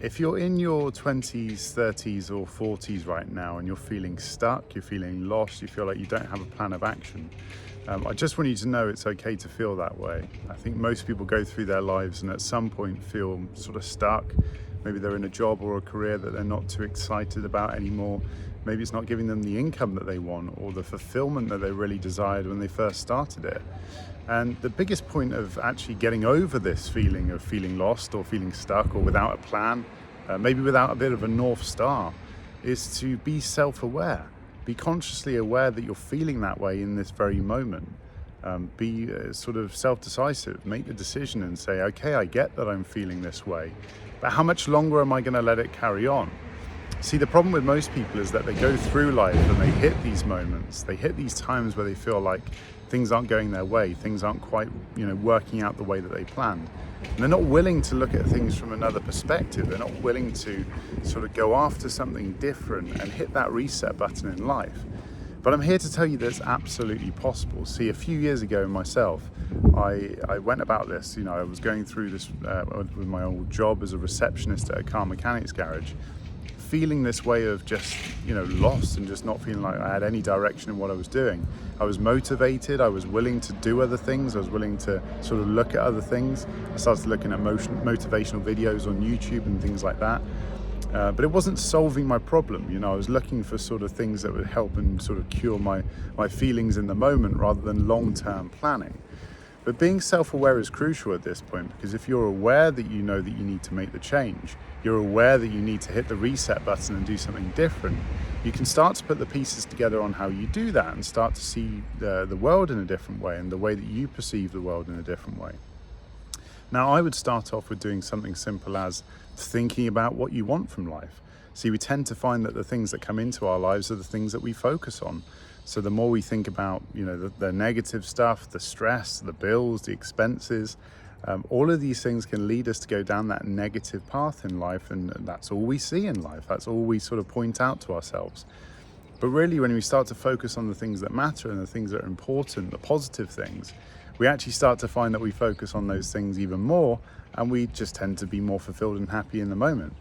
If you're in your 20s, 30s or 40s right now and you're feeling stuck, you're feeling lost, you feel like you don't have a plan of action, I just want you to know it's okay to feel that way. I think most people go through their lives and at some point feel sort of stuck. Maybe they're in a job or a career that they're not too excited about anymore. Maybe it's not giving them the income that they want or the fulfillment that they really desired when they first started it. And the biggest point of actually getting over this feeling of feeling lost or feeling stuck or without a plan, maybe without a bit of a North Star, is to be self-aware. Be consciously aware that you're feeling that way in this very moment. Be sort of self-decisive, make the decision and say, okay, I get that I'm feeling this way, but how much longer am I going to let it carry on? See, the problem with most people is that they go through life and they hit these moments, they hit these times where they feel like things aren't going their way, things aren't quite, working out the way that they planned. And they're not willing to look at things from another perspective. They're not willing to sort of go after something different and hit that reset button in life. But I'm here to tell you that it's absolutely possible. See, a few years ago myself, I went about this, I was going through this with my old job as a receptionist at a car mechanics garage, feeling this way of just, lost and just not feeling like I had any direction in what I was doing. I was motivated, I was willing to do other things, I was willing to sort of look at other things. I started looking at motivational videos on YouTube and things like that. But it wasn't solving my problem. I was looking for sort of things that would help and sort of cure my feelings in the moment rather than long-term planning. But being self-aware is crucial at this point, because if you're aware that you know that you need to make the change, you're aware that you need to hit the reset button and do something different, you can start to put the pieces together on how you do that and start to see the world in a different way and the way that you perceive the world in a different way. Now, I would start off with doing something simple as thinking about what you want from life. See, we tend to find that the things that come into our lives are the things that we focus on. So the more we think about, the negative stuff, the stress, the bills, the expenses, all of these things can lead us to go down that negative path in life. And that's all we see in life. That's all we sort of point out to ourselves. But really, when we start to focus on the things that matter and the things that are important, the positive things, we actually start to find that we focus on those things even more, and we just tend to be more fulfilled and happy in the moment.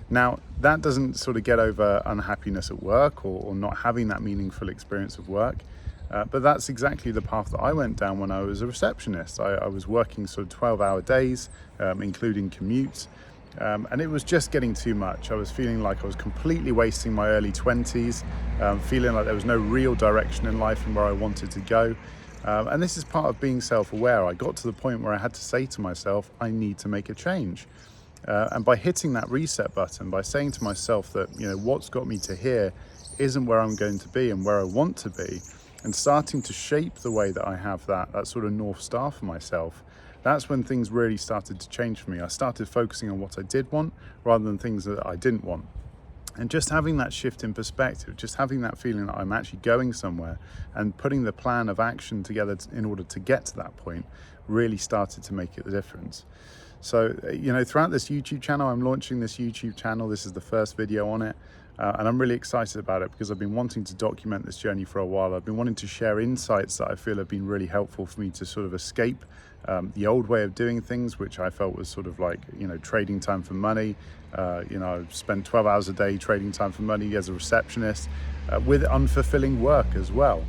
Now, that doesn't sort of get over unhappiness at work or not having that meaningful experience of work, but that's exactly the path that I went down when I was a receptionist. I was working sort of 12-hour days, including commutes, and it was just getting too much. I was feeling like I was completely wasting my early 20s, feeling like there was no real direction in life and where I wanted to go. And this is part of being self-aware. I got to the point where I had to say to myself, I need to make a change. And by hitting that reset button, by saying to myself that, what's got me to here isn't where I'm going to be and where I want to be, and starting to shape the way that I have that sort of North Star for myself, that's when things really started to change for me. I started focusing on what I did want rather than things that I didn't want. And just having that shift in perspective, just having that feeling that I'm actually going somewhere and putting the plan of action together in order to get to that point really started to make a difference. So, throughout this YouTube channel, I'm launching this YouTube channel. This is the first video on it. And I'm really excited about it because I've been wanting to document this journey for a while. I've been wanting to share insights that I feel have been really helpful for me to sort of escape the old way of doing things, which I felt was sort of like, trading time for money. I've spent 12 hours a day trading time for money as a receptionist with unfulfilling work as well.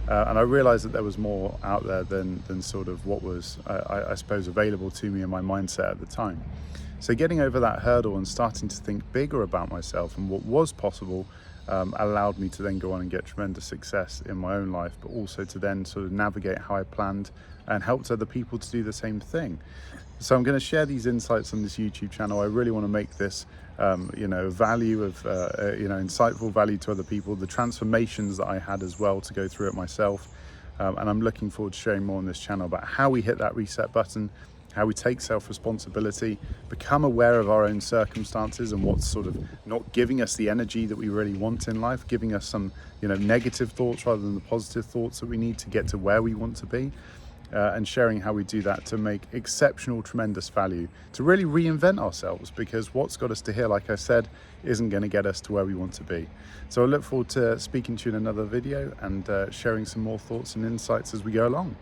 And I realized that there was more out there than sort of what was, I suppose, available to me in my mindset at the time. So getting over that hurdle and starting to think bigger about myself and what was possible allowed me to then go on and get tremendous success in my own life, but also to then sort of navigate how I planned and helped other people to do the same thing. So I'm going to share these insights on this YouTube channel. I really want to make this, value of, insightful value to other people, the transformations that I had as well to go through it myself. And I'm looking forward to sharing more on this channel about how we hit that reset button, how we take self-responsibility, become aware of our own circumstances and what's sort of not giving us the energy that we really want in life, giving us some, negative thoughts rather than the positive thoughts that we need to get to where we want to be. And sharing how we do that to make exceptional, tremendous value, to really reinvent ourselves, because what's got us to here, like I said, isn't going to get us to where we want to be. So I look forward to speaking to you in another video and sharing some more thoughts and insights as we go along.